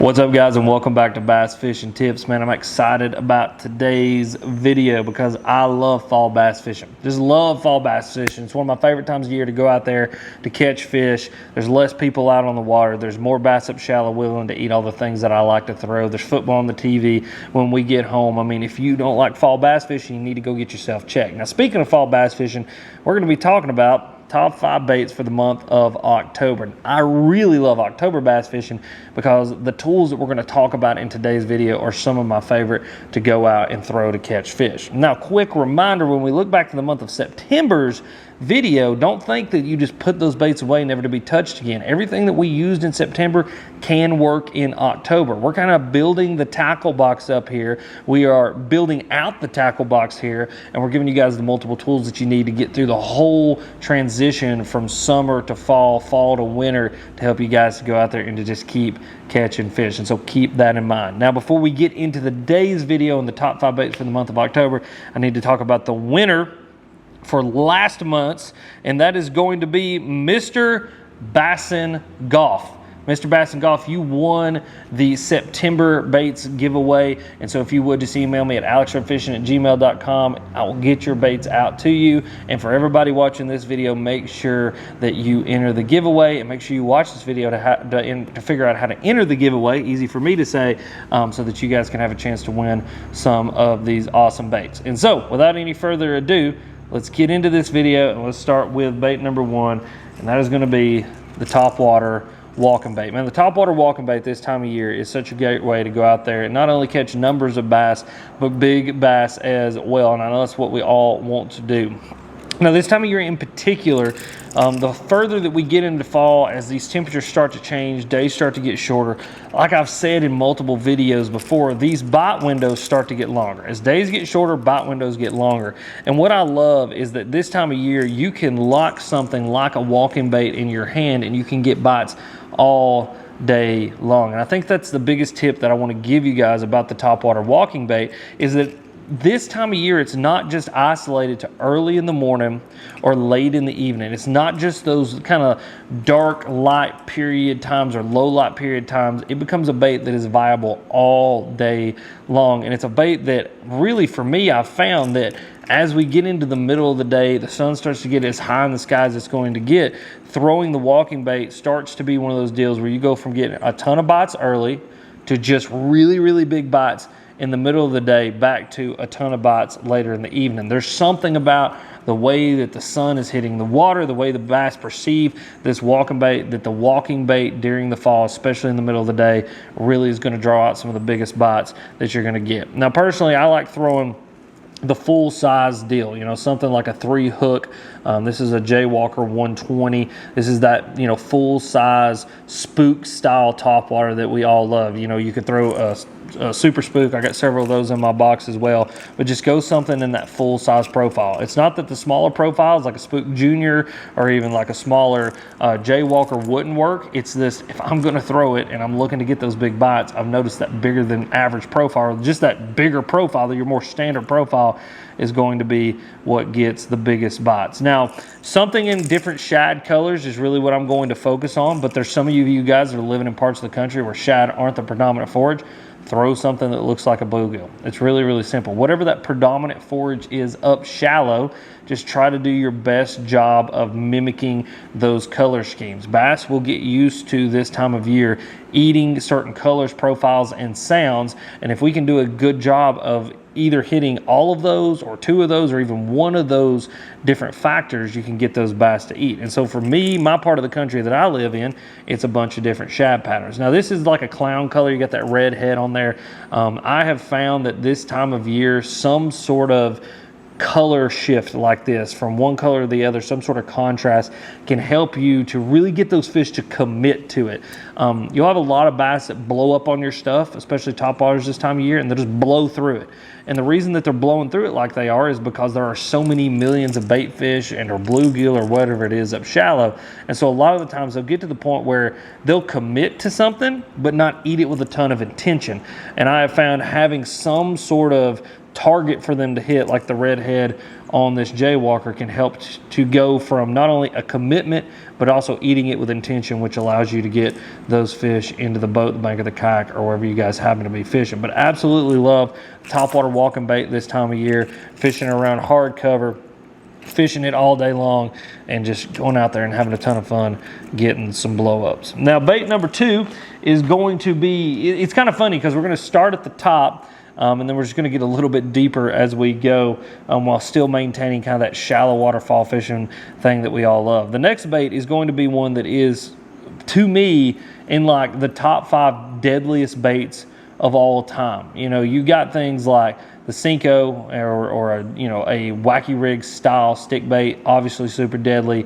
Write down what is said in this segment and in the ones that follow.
What's up, guys, and welcome back to Bass Fishing Tips. Man, I'm excited about today's video because I love fall bass fishing. Just love fall bass fishing. It's one of my favorite times of year to go out there to catch fish. There's less people out on the water. There's more bass up shallow willing to eat all the things that I like to throw. There's football on the TV when we get home. I mean, if you don't like fall bass fishing, you need to go get yourself checked. Now, speaking of fall bass fishing, we're going to be talking about top 5 baits for the month of October. I really love October bass fishing because the tools that we're going to talk about in today's video are some of my favorite to go out and throw to catch fish. Now, quick reminder, when we look back to the month of September's video, don't think that you just put those baits away never to be touched again. Everything that we used in September can work in October. We're kind of building the tackle box up here. We are building out the tackle box here, and we're giving you guys the multiple tools that you need to get through the whole transition from summer to fall, fall to winter, to help you guys to go out there and to just keep catching fish. And so keep that in mind. Now, before we get into the day's video and the top 5 baits for the month of October, I need to talk about the winner for last month's, and that is going to be Mr. Bassin Golf. Mr. Bassin Golf, you won the September baits giveaway, and so if you would just email me at alexshowfishing@gmail.com, I will get your baits out to you. And for everybody watching this video, make sure that you enter the giveaway, and make sure you watch this video to figure out how to enter the giveaway. Easy for me to say, so that you guys can have a chance to win some of these awesome baits. And so, without any further ado, let's get into this video, and let's start with bait number 1, and that is going to be the Topwater walking bait. Man, the Topwater walking bait this time of year is such a great way to go out there and not only catch numbers of bass, but big bass as well. And I know that's what we all want to do. Now, this time of year in particular, the further that we get into fall, as these temperatures start to change, days start to get shorter, like I've said in multiple videos before, these bite windows start to get longer. As days get shorter, bite windows get longer. And what I love is that this time of year, you can lock something like a walking bait in your hand, and you can get bites all day long. And I think that's the biggest tip that I want to give you guys about the Topwater walking bait, is that this time of year, it's not just isolated to early in the morning or late in the evening. It's not just those kind of dark light period times or low light period times. It becomes a bait that is viable all day long. And it's a bait that really, for me, I've found that as we get into the middle of the day, the sun starts to get as high in the sky as it's going to get, throwing the walking bait starts to be one of those deals where you go from getting a ton of bites early to just really, really big bites in the middle of the day, back to a ton of bites later in the evening. There's something about the way that the sun is hitting the water, the way the bass perceive this walking bait, that the walking bait during the fall, especially in the middle of the day, really is going to draw out some of the biggest bites that you're going to get. Now, personally, I like throwing the full size deal, you know, something like a 3 hook. This is a Jaywalker 120. This is that, you know, full size spook style topwater that we all love. You know, you could throw a super spook. I got several of those in my box as well, but just go something in that full size profile. It's not that the smaller profiles like a Spook Junior or even like a smaller Jaywalker wouldn't work. It's this, if I'm going to throw it and I'm looking to get those big bites, I've noticed that bigger than average profile, just that bigger profile, your more standard profile, is going to be what gets the biggest bites. Now, something in different shad colors is really what I'm going to focus on, but there's some of you guys that are living in parts of the country where shad aren't the predominant forage. Throw something that looks like a bluegill. It's really, really simple. Whatever that predominant forage is up shallow, just try to do your best job of mimicking those color schemes. Bass will get used to this time of year eating certain colors, profiles, and sounds, and if we can do a good job of either hitting all of those or 2 of those or even 1 of those different factors, you can get those bass to eat. And so for me, my part of the country that I live in, it's a bunch of different shad patterns. Now, this is like a clown color. You got that red head on there. I have found that this time of year, some sort of color shift like this from one color to the other, some sort of contrast, can help you to really get those fish to commit to it. You'll have a lot of bass that blow up on your stuff, especially topwaters this time of year, and they'll just blow through it. And the reason that they're blowing through it like they are is because there are so many millions of bait fish and or bluegill or whatever it is up shallow. And so a lot of the times they'll get to the point where they'll commit to something but not eat it with a ton of intention. And I have found having some sort of target for them to hit, like the redhead on this jaywalker, can help to go from not only a commitment but also eating it with intention, which allows you to get those fish into the boat, the bank of the kayak, or wherever you guys happen to be fishing. But absolutely love topwater walking bait this time of year, fishing around hard cover, fishing it all day long, and just going out there and having a ton of fun getting some blow-ups. Now, bait number 2 is going to be, it's kind of funny because we're going to start at the top, and then we're just going to get a little bit deeper as we go, while still maintaining kind of that shallow water fall fishing thing that we all love. The next bait is going to be one that is, to me, in like the top 5 deadliest baits of all time. You know, you got things like the Cinco or a wacky rig style stick bait, obviously super deadly.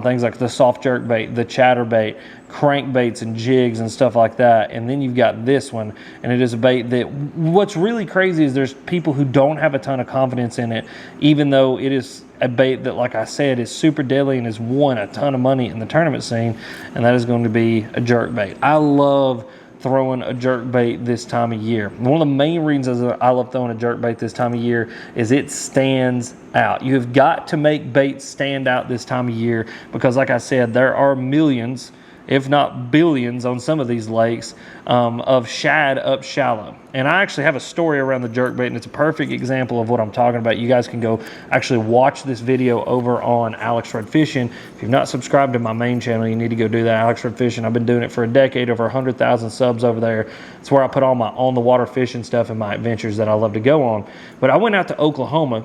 Things like the soft jerk bait, the chatterbait, crankbaits and jigs and stuff like that. And then you've got this one, and it is a bait that, what's really crazy is there's people who don't have a ton of confidence in it, even though it is a bait that, like I said, is super deadly and has won a ton of money in the tournament scene, and that is going to be a jerk bait. I love throwing a jerk bait this time of year. One of the main reasons I love throwing a jerk bait this time of year is it stands out. You have got to make baits stand out this time of year because, like I said, there are millions, if not billions, on some of these lakes of shad up shallow. And I actually have a story around the jerkbait, and it's a perfect example of what I'm talking about. You guys can go actually watch this video over on Alex Red Fishing. If you've not subscribed to my main channel, you need to go do that, Alex Red Fishing. I've been doing it for a decade, over 100,000 subs over there. It's where I put all my on-the-water fishing stuff and my adventures that I love to go on. But I went out to Oklahoma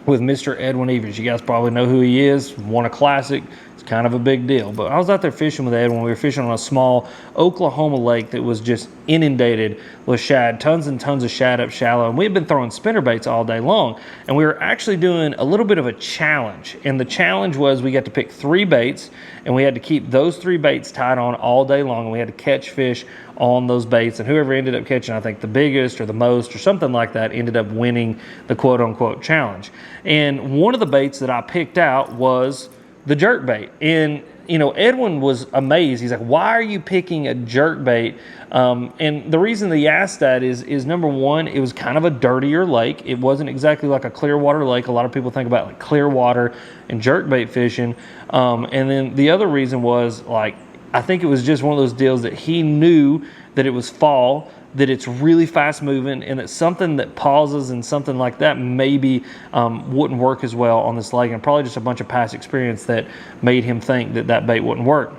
with Mr. Edwin Evers. You guys probably know who he is. Won a classic. It's kind of a big deal. But I was out there fishing with Edwin. We were fishing on a small Oklahoma lake that was just inundated with shad, tons and tons of shad up shallow. And we had been throwing spinner baits all day long. And we were actually doing a little bit of a challenge. And the challenge was we got to pick 3 baits, and we had to keep those 3 baits tied on all day long. And we had to catch fish on those baits, and whoever ended up catching, I think, the biggest or the most or something like that, ended up winning the quote-unquote challenge. And one of the baits that I picked out was the jerk bait. And you know, Edwin was amazed. He's like, why are you picking a jerk bait? And the reason that he asked that is number one, it was kind of a dirtier lake. It wasn't exactly like a clear water lake. A lot of people think about like clear water and jerk bait fishing. And then the other reason was, like, I think it was just one of those deals that he knew that it was fall, that it's really fast moving, and that something that pauses and something like that maybe wouldn't work as well on this lake, and probably just a bunch of past experience that made him think that that bait wouldn't work,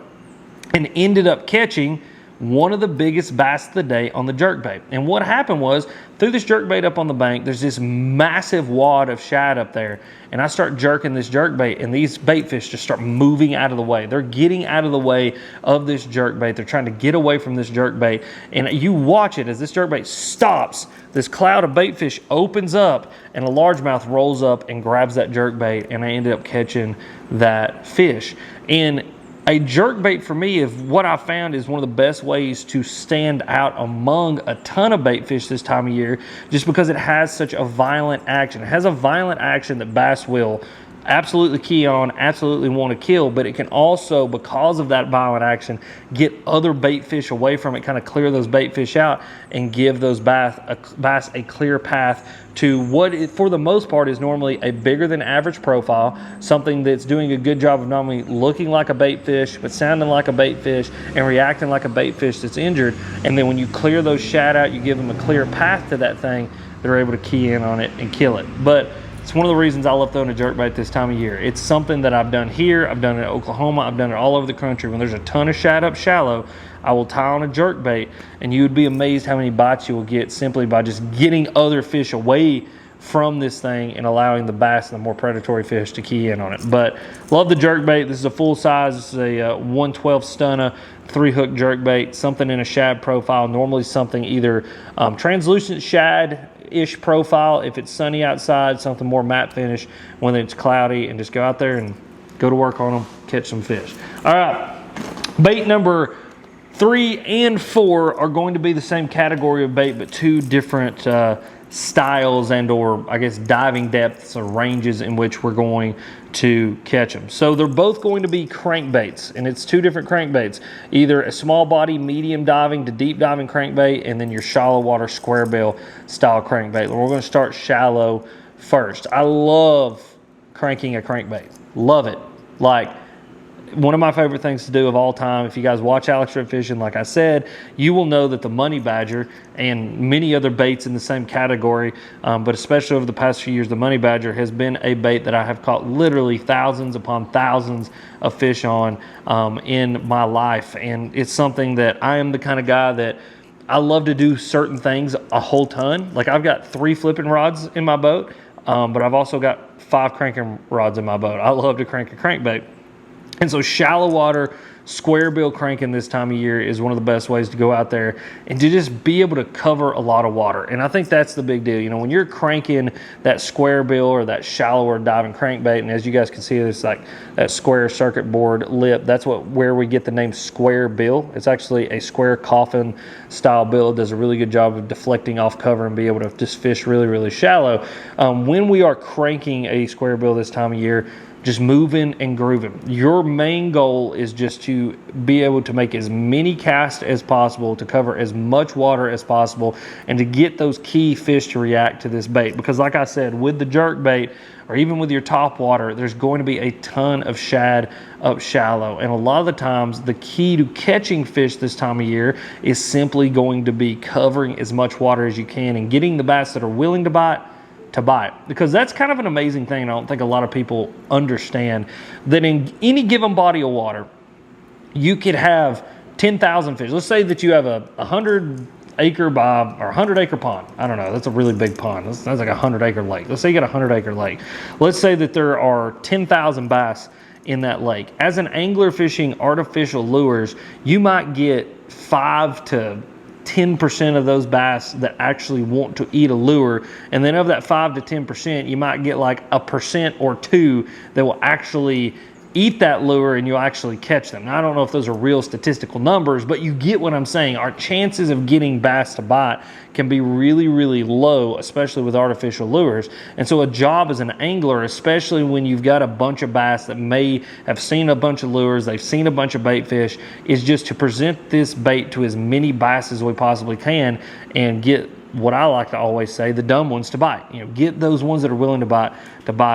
and ended up catching one of the biggest bass of the day on the jerkbait. And what happened was, threw this jerkbait up on the bank, there's this massive wad of shad up there, and I start jerking this jerkbait, and these bait fish just start moving out of the way. They're getting out of the way of this jerkbait. They're trying to get away from this jerkbait, and you watch it as this jerkbait stops, this cloud of bait fish opens up, and a largemouth rolls up and grabs that jerkbait, and I ended up catching that fish. And a jerkbait for me, is what I found is one of the best ways to stand out among a ton of bait fish this time of year, just because it has such a violent action. It has a violent action that bass will absolutely key on, absolutely want to kill, but it can also, because of that violent action, get other bait fish away from it, kind of clear those bait fish out and give those bass a clear path to what, for the most part, is normally a bigger than average profile, something that's doing a good job of not only looking like a bait fish, but sounding like a bait fish and reacting like a bait fish that's injured. And then when you clear those shad out, you give them a clear path to that thing, they're able to key in on it and kill it. But it's one of the reasons I love throwing a jerkbait this time of year. It's something that I've done here, I've done it in Oklahoma, I've done it all over the country. When there's a ton of shad up shallow, I will tie on a jerkbait, and you would be amazed how many bites you will get simply by just getting other fish away from this thing and allowing the bass and the more predatory fish to key in on it. But love the jerkbait. This is a full size. This is a 112 stunner, 3-hook jerkbait, something in a shad profile, normally something either translucent shad-ish profile if it's sunny outside, something more matte finish when it's cloudy, and just go out there and go to work on them, catch some fish. All right, bait number 3 and 4 are going to be the same category of bait, but 2 different styles and or I guess diving depths or ranges in which we're going to catch them. So they're both going to be crankbaits, and it's 2 different crankbaits, either a small body medium diving to deep diving crankbait, and then your shallow water square bill style crankbait. We're going to start shallow first. I love cranking a crankbait. Love it. Like, one of my favorite things to do of all time. If you guys watch Alex Rip Fishing, like I said, you will know that the money badger and many other baits in the same category, but especially over the past few years, the money badger has been a bait that I have caught literally thousands upon thousands of fish on in my life. And it's something that I am the kind of guy that I love to do certain things a whole ton. Like, I've got 3 flipping rods in my boat, but I've also got 5 cranking rods in my boat. I love to crank a crankbait. And so shallow water, square bill cranking this time of year is one of the best ways to go out there and to just be able to cover a lot of water. And I think that's the big deal. You know, when you're cranking that square bill or that shallower diving crankbait, and as you guys can see, it's like that square circuit board lip. That's where we get the name square bill. It's actually a square coffin style bill. It does a really good job of deflecting off cover and be able to just fish really, really shallow. When we are cranking a square bill this time of year, just moving and grooving. Your main goal is just to be able to make as many casts as possible, to cover as much water as possible, and to get those key fish to react to this bait. Because like I said, with the jerk bait, or even with your top water, there's going to be a ton of shad up shallow. And a lot of the times, the key to catching fish this time of year is simply going to be covering as much water as you can and getting the bass that are willing to bite, because that's kind of an amazing thing. I don't think a lot of people understand that in any given body of water, you could have 10,000 fish. Let's say that you have a 100-acre bob or 100-acre pond. I don't know. That's a really big pond. That's like a 100-acre lake. Let's say you got a 100-acre lake. Let's say that there are 10,000 bass in that lake. As an angler fishing artificial lures, you might get 5 to 10% of those bass that actually want to eat a lure, and then of that 5 to 10%, you might get like 1% or 2 that will actually eat that lure and you'll actually catch them. Now, I don't know if those are real statistical numbers, but you get what I'm saying. Our chances of getting bass to bite can be really, really low, especially with artificial lures. And so a job as an angler, especially when you've got a bunch of bass that may have seen a bunch of lures, they've seen a bunch of bait fish, is just to present this bait to as many bass as we possibly can and get what I like to always say, the dumb ones to bite. You know, get those ones that are willing to bite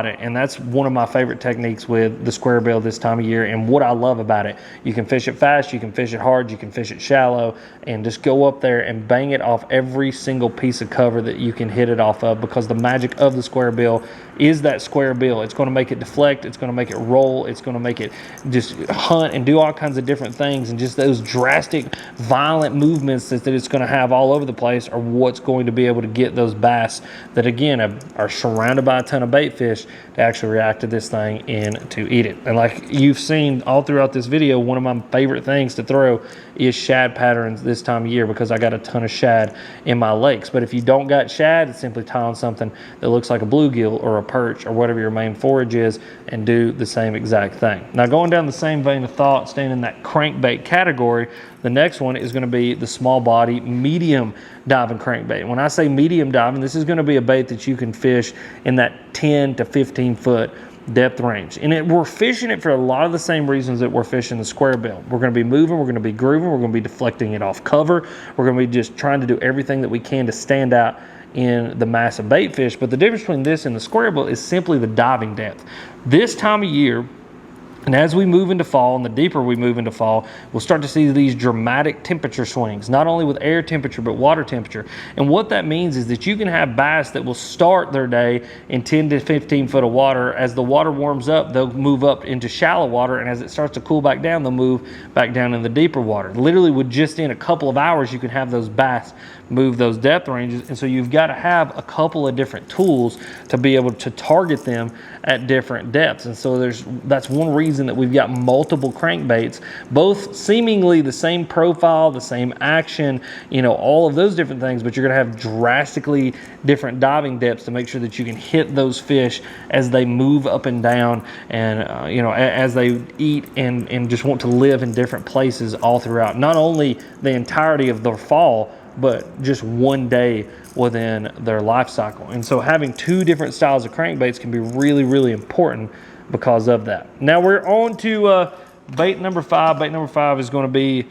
it. And that's one of my favorite techniques with the square bill this time of year, and what I love about it. You can fish it fast, you can fish it hard, you can fish it shallow, and just go up there and bang it off every single piece of cover that you can hit it off of, because the magic of the square bill is that square bill. It's going to make it deflect, it's going to make it roll, it's going to make it just hunt and do all kinds of different things, and just those drastic, violent movements that it's going to have all over the place are what's going to be able to get those bass that, again, are surrounded by a ton of bait fish to actually react to this thing and to eat it. And like you've seen all throughout this video, one of my favorite things to throw is shad patterns this time of year, because I got a ton of shad in my lakes. But if you don't got shad, it's simply tie on something that looks like a bluegill or a perch or whatever your main forage is and do the same exact thing. Now, going down the same vein of thought, staying in that crankbait category, the next one is going to be the small body medium diving crankbait. When I say medium diving, this is going to be a bait that you can fish in that 10 to 15 foot depth range. And we're fishing it for a lot of the same reasons that we're fishing the square bill. We're going to be moving, we're going to be grooving, we're going to be deflecting it off cover. We're going to be just trying to do everything that we can to stand out in the mass of bait fish. But the difference between this and the square bill is simply the diving depth. This time of year, and as we move into fall, and the deeper we move into fall, we'll start to see these dramatic temperature swings, not only with air temperature, but water temperature. And what that means is that you can have bass that will start their day in 10 to 15 foot of water. As the water warms up, they'll move up into shallow water, and as it starts to cool back down, they'll move back down in the deeper water. Literally, with just in a couple of hours, you can have those bass move those depth ranges. And so you've got to have a couple of different tools to be able to target them at different depths. And so that's one reason reason that we've got multiple crankbaits, both seemingly the same profile, the same action, you know, all of those different things, but you're gonna have drastically different diving depths to make sure that you can hit those fish as they move up and down, and you know, as they eat and just want to live in different places all throughout, not only the entirety of their fall, but just one day within their life cycle. And so having two different styles of crankbaits can be really, really important because of that. Now we're on to bait number 5. Bait number 5 is going to be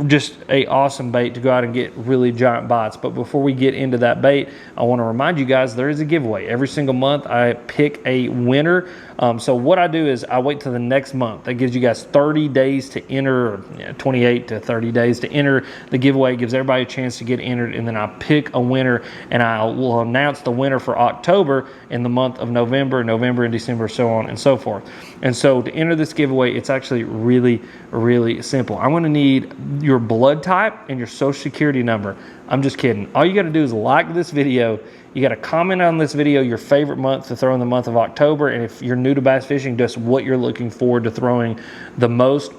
just a awesome bait to go out and get really giant bites. But before we get into that bait, I want to remind you guys there is a giveaway. Every single month I pick a winner. So what I do is I wait till the next month. That gives you guys 30 days to enter, or 28 to 30 days to enter the giveaway. It gives everybody a chance to get entered, and then I pick a winner, and I will announce the winner for October in the month of November and December, so on and so forth. And so to enter this giveaway, it's actually really, really simple. I'm going to need your blood type and your social security number. I'm just kidding. All you got to do is like this video. You got to comment on this video your favorite month to throw in the month of October, and if you're new to bass fishing, just what you're looking forward to throwing the most.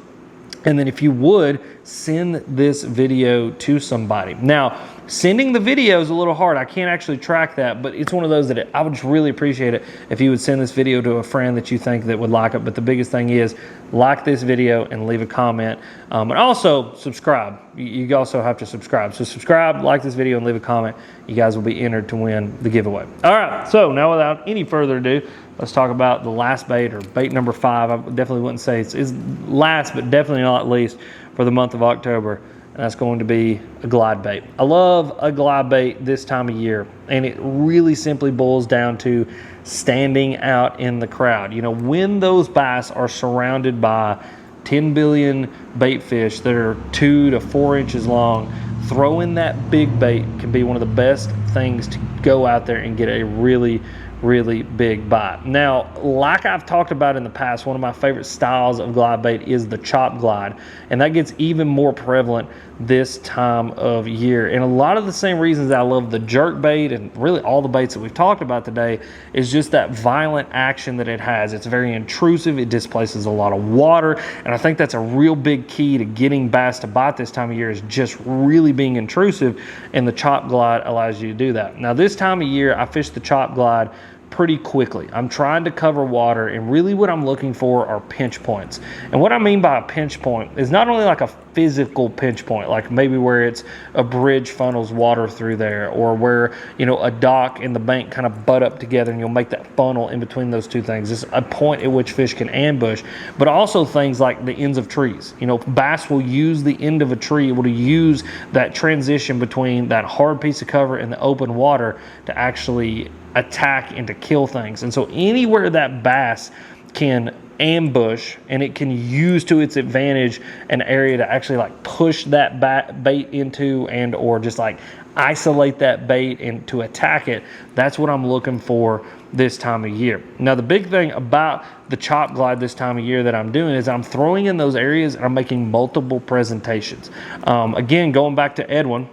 And then if you would, send this video to somebody. Now, sending the video is a little hard. I can't actually track that, but it's one of those that I would just really appreciate it if you would send this video to a friend that you think that would like it. But the biggest thing is like this video and leave a comment. And also subscribe. You also have to subscribe. So subscribe, like this video, and leave a comment. You guys will be entered to win the giveaway. All right, so now without any further ado, let's talk about the last bait, or bait number 5. I definitely wouldn't say it's last, but definitely not least for the month of October. And that's going to be a glide bait. I love a glide bait this time of year, and it really simply boils down to standing out in the crowd. You know, when those bass are surrounded by 10 billion bait fish that are 2 to 4 inches long, throwing that big bait can be one of the best things to go out there and get a really, really big bite. Now, like I've talked about in the past, one of my favorite styles of glide bait is the chop glide, and that gets even more prevalent this time of year. And a lot of the same reasons I love the jerk bait and really all the baits that we've talked about today is just that violent action that it has. It's very intrusive. It displaces a lot of water, and I think that's a real big key to getting bass to bite this time of year, is just really being intrusive, and the chop glide allows you to do that. Now, this time of year, I fish the chop glide pretty quickly. I'm trying to cover water, and really what I'm looking for are pinch points. And what I mean by a pinch point is not only like a physical pinch point, like maybe where it's a bridge funnels water through there, or where, you know, a dock and the bank kind of butt up together and you'll make that funnel in between those two things. It's a point at which fish can ambush, but also things like the ends of trees. You know, bass will use the end of a tree, will use that transition between that hard piece of cover and the open water to actually attack and to kill things. And so anywhere that bass can ambush, and it can use to its advantage an area to actually like push that bait into, and or just like isolate that bait and to attack it, that's what I'm looking for this time of year. Now, the big thing about the chop glide this time of year that I'm doing is I'm throwing in those areas and I'm making multiple presentations. Again, going back to Edwin,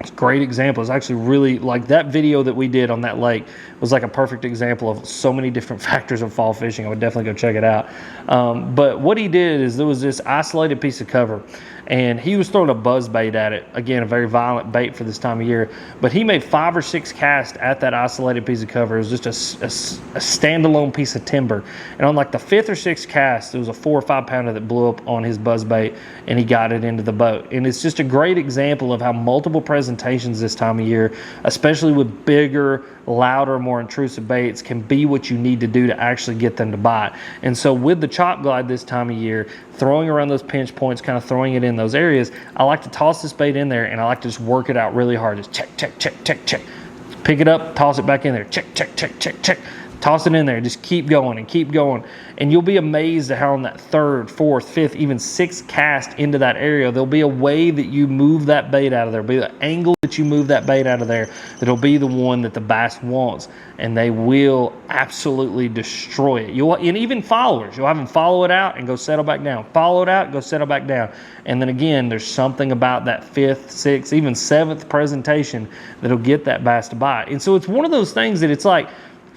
it's a great example. It's actually really like that video that we did on that lake was like a perfect example of so many different factors of fall fishing. I would definitely go check it out. But what he did is there was this isolated piece of cover, and he was throwing a buzz bait at it. Again, a very violent bait for this time of year. But he made 5 or 6 casts at that isolated piece of cover. It was just a standalone piece of timber. And on like the 5th or 6th cast, there was a 4 or 5 pounder that blew up on his buzz bait, and he got it into the boat. And it's just a great example of how multiple presentations this time of year, especially with bigger, louder, more intrusive baits, can be what you need to do to actually get them to bite. And so with the chop glide this time of year, throwing around those pinch points, kind of throwing it in those areas, I like to toss this bait in there, and I like to just work it out really hard. Just check, check, check, check, check. Pick it up, toss it back in there. Check, check, check, check, check. Toss it in there. Just keep going and keep going. And you'll be amazed at how on that 3rd, 4th, 5th, even 6th cast into that area, there'll be a way that you move that bait out of there. There'll be the angle that you move that bait out of there that'll be the one that the bass wants, and they will absolutely destroy it. And even followers, you'll have them follow it out and go settle back down. Follow it out, go settle back down. And then again, there's something about that 5th, 6th, even 7th presentation that'll get that bass to bite. And so it's one of those things that it's like,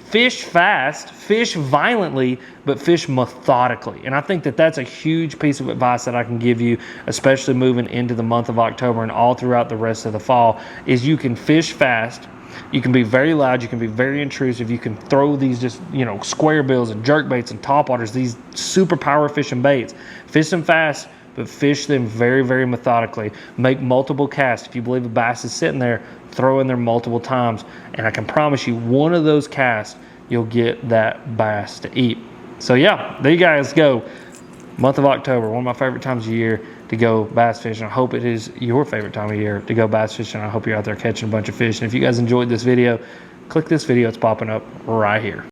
fish fast, fish violently, but fish methodically. And I think that that's a huge piece of advice that I can give you, especially moving into the month of October and all throughout the rest of the fall, is you can fish fast. You can be very loud, you can be very intrusive, you can throw these just, you know, square bills and jerk baits and topwaters, these super power fishing baits. Fish them fast, but fish them very, very methodically. Make multiple casts. If you believe a bass is sitting there, throw in there multiple times. And I can promise you, one of those casts, you'll get that bass to eat. So yeah, there you guys go. Month of October, one of my favorite times of year to go bass fishing. I hope it is your favorite time of year to go bass fishing. I hope you're out there catching a bunch of fish. And if you guys enjoyed this video, click this video. It's popping up right here.